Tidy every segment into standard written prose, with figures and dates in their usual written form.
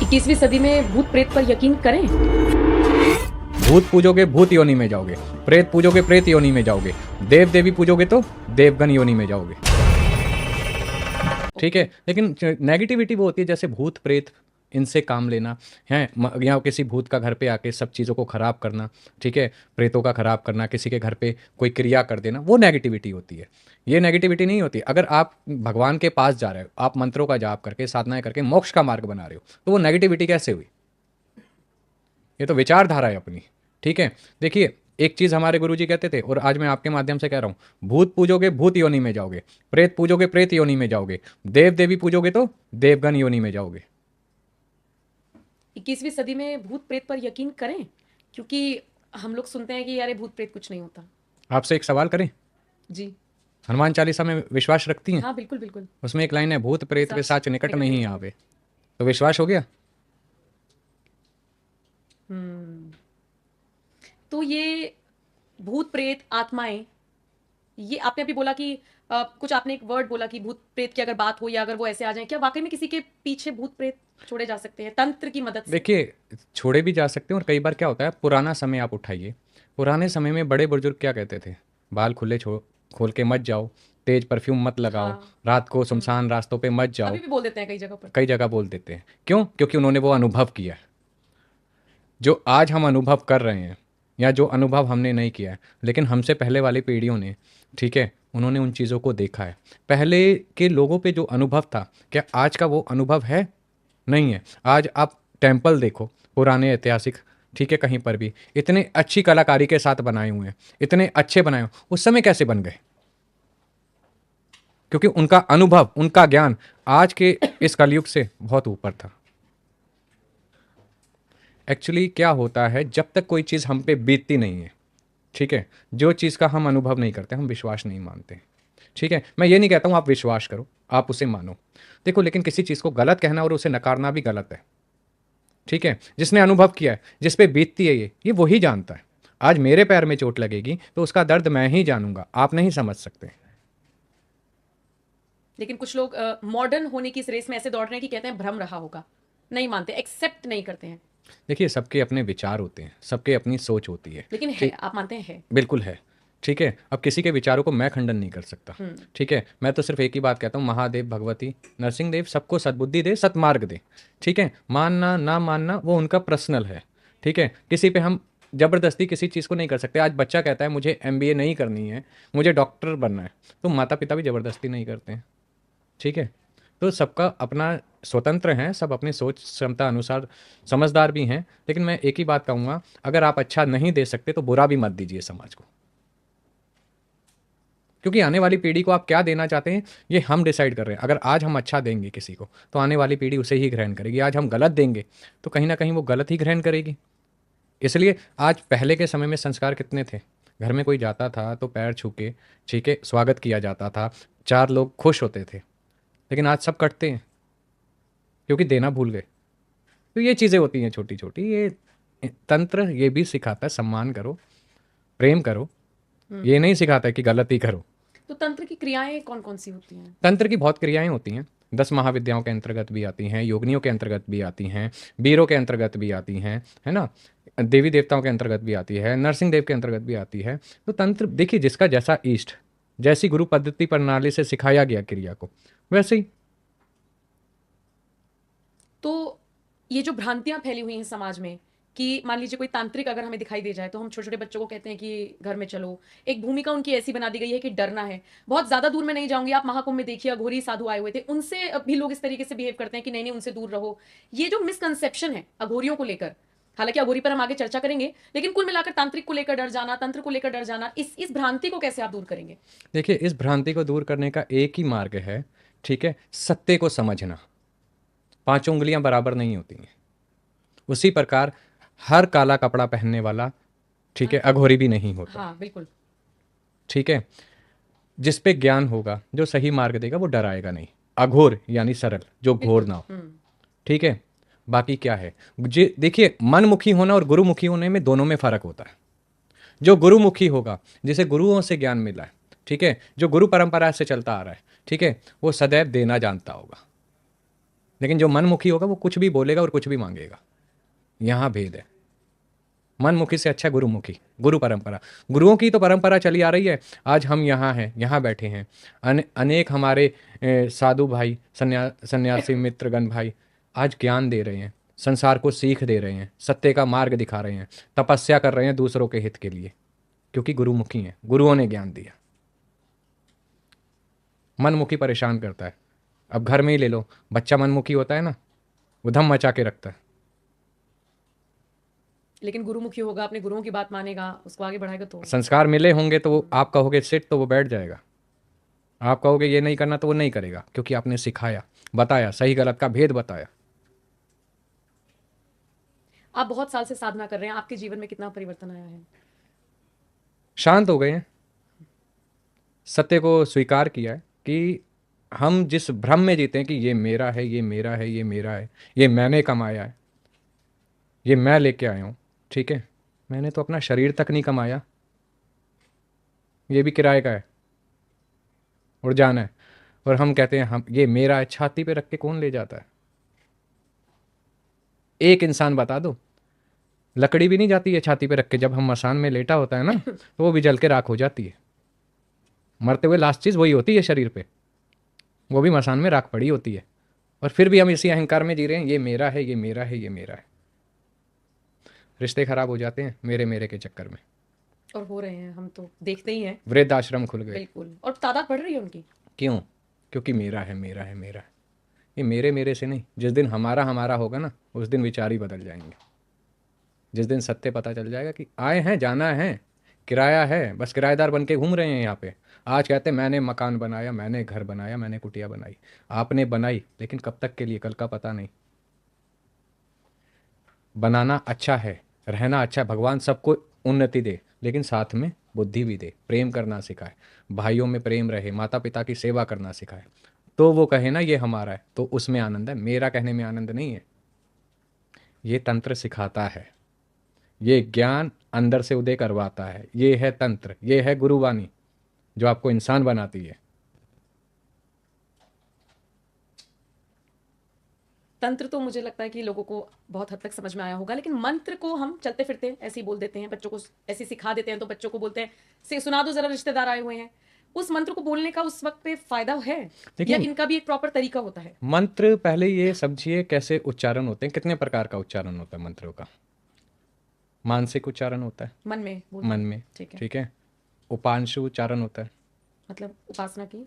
21वीं सदी में भूत प्रेत पर यकीन करें? भूत पूजोगे भूत योनि में जाओगे, प्रेत पूजोगे प्रेत योनि में जाओगे, देव देवी पूजोगे तो देवगन योनि में जाओगे। ठीक है, लेकिन नेगेटिविटी वो होती है जैसे भूत प्रेत इनसे काम लेना है, या किसी भूत का घर पे आके सब चीज़ों को ख़राब करना, ठीक है, प्रेतों का ख़राब करना, किसी के घर पे कोई क्रिया कर देना, वो नेगेटिविटी होती है। ये नेगेटिविटी नहीं होती। अगर आप भगवान के पास जा रहे हो, आप मंत्रों का जाप करके साधनाएं करके मोक्ष का मार्ग बना रहे हो, तो वो नेगेटिविटी कैसे हुई? ये तो विचारधारा है अपनी। ठीक है, देखिए एक चीज़ हमारे गुरुजी कहते थे और आज मैं आपके माध्यम से कह रहा हूँ, भूत पूजोगे भूत योनि में जाओगे, प्रेत पूजोगे प्रेत योनि में जाओगे, देव देवी पूजोगे तो देवगन योनि में जाओगे। 21वीं सदी में भूत प्रेत पर यकीन करें? क्योंकि हम लोग सुनते हैं कि यार भूत प्रेत कुछ नहीं होता। आपसे एक सवाल करें? जी हनुमान चालीसा में विश्वास रखती हैं? हाँ, बिल्कुल बिल्कुल। उसमें एक लाइन है, भूत प्रेत वे साच निकट निकट नहीं नहीं आवे। तो विश्वास हो गया? तो ये भूत प्रेत आत्माएं, ये आपने अभी बोला कि कुछ आपने एक वर्ड बोला कि भूत प्रेत की अगर बात हो या अगर वो ऐसे आ जाए, क्या वाकई में किसी के पीछे भूत प्रेत छोड़े जा सकते हैं तंत्र की मदद से? देखिए, छोड़े भी जा सकते हैं और कई बार क्या होता है, पुराना समय आप उठाइए, पुराने समय में बड़े बुजुर्ग क्या कहते थे, बाल खुले खोल के मत जाओ, तेज परफ्यूम मत लगाओ, हाँ। रात को सुनसान रास्तों पे मत जाओ। अभी भी बोल देते हैं कई जगह पर। कई जगह बोल देते हैं, क्यों? क्योंकि उन्होंने वो अनुभव किया है। जो आज हम अनुभव कर रहे हैं या जो अनुभव हमने नहीं किया है, लेकिन हमसे पहले वाली पीढ़ियों ने, ठीक है, उन्होंने उन चीज़ों को देखा है। पहले के लोगों पे जो अनुभव था, क्या आज का वो अनुभव है? नहीं है। आज आप टेम्पल देखो पुराने ऐतिहासिक, ठीक है, कहीं पर भी इतने अच्छी कलाकारी के साथ बनाए हुए हैं, इतने अच्छे बनाए हुए, उस समय कैसे बन गए? क्योंकि उनका अनुभव, उनका ज्ञान आज के इस कलयुग से बहुत ऊपर था। एक्चुअली क्या होता है, जब तक कोई चीज़ हम पे बीतती नहीं है, ठीक है, जो चीज़ का हम अनुभव नहीं करते, हम विश्वास नहीं मानते। ठीक है, मैं ये नहीं कहता हूँ आप विश्वास करो, आप उसे मानो। देखो, लेकिन किसी चीज़ को गलत कहना और उसे नकारना भी गलत है। ठीक है, जिसने अनुभव किया है, जिस पे बीतती है ये वही जानता है। आज मेरे पैर में चोट लगेगी तो उसका दर्द मैं ही जानूंगा, आप नहीं समझ सकते। लेकिन कुछ लोग मॉडर्न होने की इस रेस में ऐसे दौड़ रहे हैं कि कहते हैं भ्रम रहा होगा, नहीं मानते, एक्सेप्ट नहीं करते हैं। देखिए, सबके अपने विचार होते हैं, सबके अपनी सोच होती है। लेकिन है, आप मानते हैं है? बिल्कुल है। ठीक है, अब किसी के विचारों को मैं खंडन नहीं कर सकता। ठीक है, मैं तो सिर्फ एक ही बात कहता हूँ, महादेव भगवती नरसिंह देव सबको सद्बुद्धि दे, सतमार्ग दे। ठीक है, मानना ना मानना वो उनका पर्सनल है। ठीक है, किसी पे हम ज़बरदस्ती किसी चीज़ को नहीं कर सकते। आज बच्चा कहता है मुझे MBA नहीं करनी है, मुझे डॉक्टर बनना है, तो माता पिता भी ज़बरदस्ती नहीं करते हैं। ठीक है, तो सबका अपना स्वतंत्र हैं, सब अपनी सोच क्षमता अनुसार समझदार भी हैं। लेकिन मैं एक ही बात कहूँगा, अगर आप अच्छा नहीं दे सकते तो बुरा भी मत दीजिए समाज को, क्योंकि आने वाली पीढ़ी को आप क्या देना चाहते हैं ये हम डिसाइड कर रहे हैं। अगर आज हम अच्छा देंगे किसी को तो आने वाली पीढ़ी उसे ही ग्रहण करेगी। आज हम गलत देंगे तो कहीं ना कहीं वो गलत ही ग्रहण करेगी। इसलिए आज पहले के समय में संस्कार कितने थे, घर में कोई जाता था तो पैर छू के, ठीक है, स्वागत किया जाता था, 4 लोग खुश होते थे। लेकिन आज सब कटते हैं क्योंकि देना भूल गए। तो ये चीज़ें होती हैं छोटी छोटी। ये तंत्र ये भी सिखाता है सम्मान करो, प्रेम करो, ये नहीं सिखाता है कि गलती करो। तो तंत्र की क्रियाएं कौन कौन सी होती हैं? तंत्र की बहुत क्रियाएं होती हैं, 10 महाविद्याओं के अंतर्गत भी आती हैं, योगिनियों के अंतर्गत भी आती हैं, वीरों के अंतर्गत भी आती हैं, है ना, देवी देवताओं के अंतर्गत भी आती है, नरसिंह देव के अंतर्गत भी आती है। तो तंत्र देखिए, जिसका जैसा इष्ट, जैसी गुरु पद्धति प्रणाली से सिखाया गया क्रिया को, वैसे ही। तो ये जो भ्रांतियां फैली हुई हैं समाज में कि मान लीजिए कोई तांत्रिक अगर हमें दिखाई दे जाए तो हम छोटे छोटे बच्चों को कहते हैं कि घर में चलो, एक भूमिका उनकी ऐसी बना दी गई है कि डरना है। बहुत ज्यादा दूर में नहीं जाऊंगी, आप महाकुंभ में देखिए अघोरी साधु आए हुए थे, उनसे भी लोग इस तरीके से बिहेव करते हैं कि नहीं नहीं उनसे दूर रहो। ये जो मिसकंसेप्शन है अघोरियों को लेकर, हालांकि अघोरी पर हम आगे चर्चा करेंगे, लेकिन कुल मिलाकर तांत्रिक को लेकर डर जाना, तंत्र को लेकर डर जाना, इस भ्रांति को कैसे आप दूर करेंगे? देखिए, इस भ्रांति को दूर करने का एक ही मार्ग है, ठीक है, सत्य को समझना। 5 उंगलियां बराबर नहीं होती हैं। उसी प्रकार हर काला कपड़ा पहनने वाला, ठीक है, अघोरी भी नहीं होता। हाँ बिल्कुल। ठीक है, जिस पे ज्ञान होगा, जो सही मार्ग देगा, वो डराएगा नहीं। अघोर यानी सरल, जो घोर ना हो। ठीक है, बाकी क्या है, देखिए, मनमुखी होना और गुरुमुखी होने में दोनों में फर्क होता है। जो गुरुमुखी होगा, जिसे गुरुओं से ज्ञान मिला है, ठीक है, जो गुरु परंपरा से चलता आ रहा है, ठीक है, वो सदैव देना जानता होगा। लेकिन जो मनमुखी होगा वो कुछ भी बोलेगा और कुछ भी मांगेगा। यहाँ भेद है। मनमुखी से अच्छा गुरुमुखी, गुरु परंपरा, गुरुओं की तो परंपरा चली आ रही है। आज हम यहाँ हैं, यहाँ बैठे हैं, अनेक हमारे साधु भाई, सन्यासी मित्रगण भाई आज ज्ञान दे रहे हैं, संसार को सीख दे रहे हैं, सत्य का मार्ग दिखा रहे हैं, तपस्या कर रहे हैं दूसरों के हित के लिए, क्योंकि गुरुमुखी हैं, गुरुओं ने ज्ञान दिया। मनमुखी परेशान करता है। अब घर में ही ले लो, बच्चा मनमुखी होता है ना, वो धम मचा के रखता है। लेकिन गुरुमुखी होगा, अपने गुरुओं की बात मानेगा, उसको आगे बढ़ाएगा तो। संस्कार मिले होंगे तो वो, आप कहोगे सिट तो वो बैठ जाएगा, आप कहोगे ये नहीं करना तो वो नहीं करेगा, क्योंकि आपने सिखाया, बताया, सही गलत का भेद बताया। आप बहुत साल से साधना कर रहे हैं, आपके जीवन में कितना परिवर्तन आया है? शांत हो गए हैं, सत्य को स्वीकार किया है कि हम जिस भ्रम में जीते हैं कि ये मेरा है, ये मेरा है, ये मेरा है, ये मैंने कमाया है, ये मैं लेके आया हूँ, ठीक है, मैंने तो अपना शरीर तक नहीं कमाया, ये भी किराए का है, उड़ जाना है। और हम कहते हैं हम, ये मेरा है, छाती पे रख के कौन ले जाता है? एक इंसान बता दो, लकड़ी भी नहीं जाती है छाती पे रख के, जब हम मसान में लेटा होता है ना तो वो भी जल के राख हो जाती है। मरते हुए लास्ट चीज़ वही होती है शरीर पे, वो भी मसान में राख पड़ी होती है। और फिर भी हम इसी अहंकार में जी रहे हैं, ये मेरा है, ये मेरा है, ये मेरा है। रिश्ते खराब हो जाते हैं मेरे मेरे के चक्कर में। और हो रहे हैं, हम तो देखते ही हैं। वृद्ध आश्रम खुल गए। बिल्कुल, और तादाद बढ़ रही है उनकी। क्यों? क्योंकि मेरा है, मेरा है, मेरा है। ये मेरे मेरे से नहीं, जिस दिन हमारा हमारा होगा ना, उस दिन विचार ही बदल जाएंगे। जिस दिन सत्य पता चल जाएगा कि आए हैं, जाना है, किराया है, बस किराएदार बन के घूम रहे हैं यहाँ पे। आज कहते हैं मैंने मकान बनाया, मैंने घर बनाया, मैंने कुटिया बनाई। आपने बनाई, लेकिन कब तक के लिए, कल का पता नहीं। बनाना अच्छा है, रहना अच्छा है, भगवान सबको उन्नति दे, लेकिन साथ में बुद्धि भी दे, प्रेम करना सिखाए, भाइयों में प्रेम रहे, माता पिता की सेवा करना सिखाए, तो वो कहे ना ये हमारा है, तो उसमें आनंद है। मेरा कहने में आनंद नहीं है। ये तंत्र सिखाता है, ये ज्ञान अंदर से उदय करवाता है, ये है तंत्र, ये है गुरुवाणी जो आपको इंसान बनाती है। तंत्र तो मुझे लगता है कि लोगों को बहुत हद तक समझ में आया होगा, लेकिन मंत्र को हम चलते फिरते ऐसे ही बोल देते हैं, बच्चों को ऐसे सिखा देते हैं, तो बच्चों को बोलते हैं से सुना दो जरा, रिश्तेदार आए हुए हैं। उस मंत्र को बोलने का उस वक्त पे फायदा है, या देखिए, इनका भी एक प्रॉपर तरीका होता है? मंत्र पहले ये समझिए कैसे उच्चारण होते हैं, कितने प्रकार का उच्चारण होता है मंत्रों का। मानसिक उच्चारण होता है, मन में बोलते मन हैं। में, ठीक है। ठीक है। उपांशु उच्चारण होता है, मतलब उपासना की,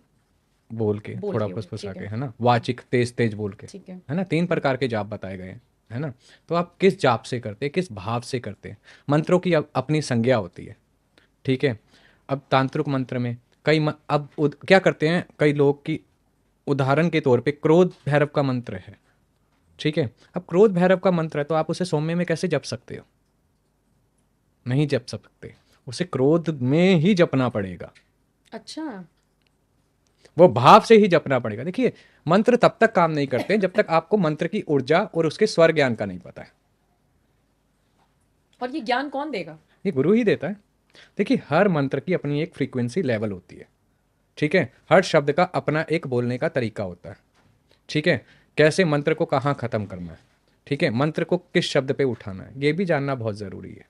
बोल के, बोल थोड़ा के हो गया, फुसफुसा ठीक के, है। है ना, वाचिक तेज तेज बोल के, ठीक है। है ना। 3 प्रकार के जाप बताए गए हैं, है ना। तो आप किस जाप से करते हैं, किस भाव से करते हैं, मंत्रों की अपनी संज्ञा होती है, ठीक है। अब तांत्रिक मंत्र में अब क्या करते हैं कई लोग की, उदाहरण के तौर पे क्रोध भैरव का मंत्र है, ठीक है। अब क्रोध भैरव का मंत्र है तो आप उसे सौम्य में कैसे जप सकते हो? नहीं जप सकते, उसे क्रोध में ही जपना पड़ेगा, अच्छा। वो भाव से ही जपना पड़ेगा। देखिए, मंत्र तब तक काम नहीं करते जब तक आपको मंत्र की ऊर्जा और उसके स्वर ज्ञान का नहीं पता है। और ये ज्ञान कौन देगा? ये गुरु ही देता है। देखिए, हर मंत्र की अपनी एक फ्रीक्वेंसी लेवल होती है, ठीक है। हर शब्द का अपना एक बोलने का तरीका होता है, ठीक है। कैसे मंत्र को कहाँ खत्म करना है, ठीक है, मंत्र को किस शब्द पे उठाना है, ये भी जानना बहुत जरूरी है।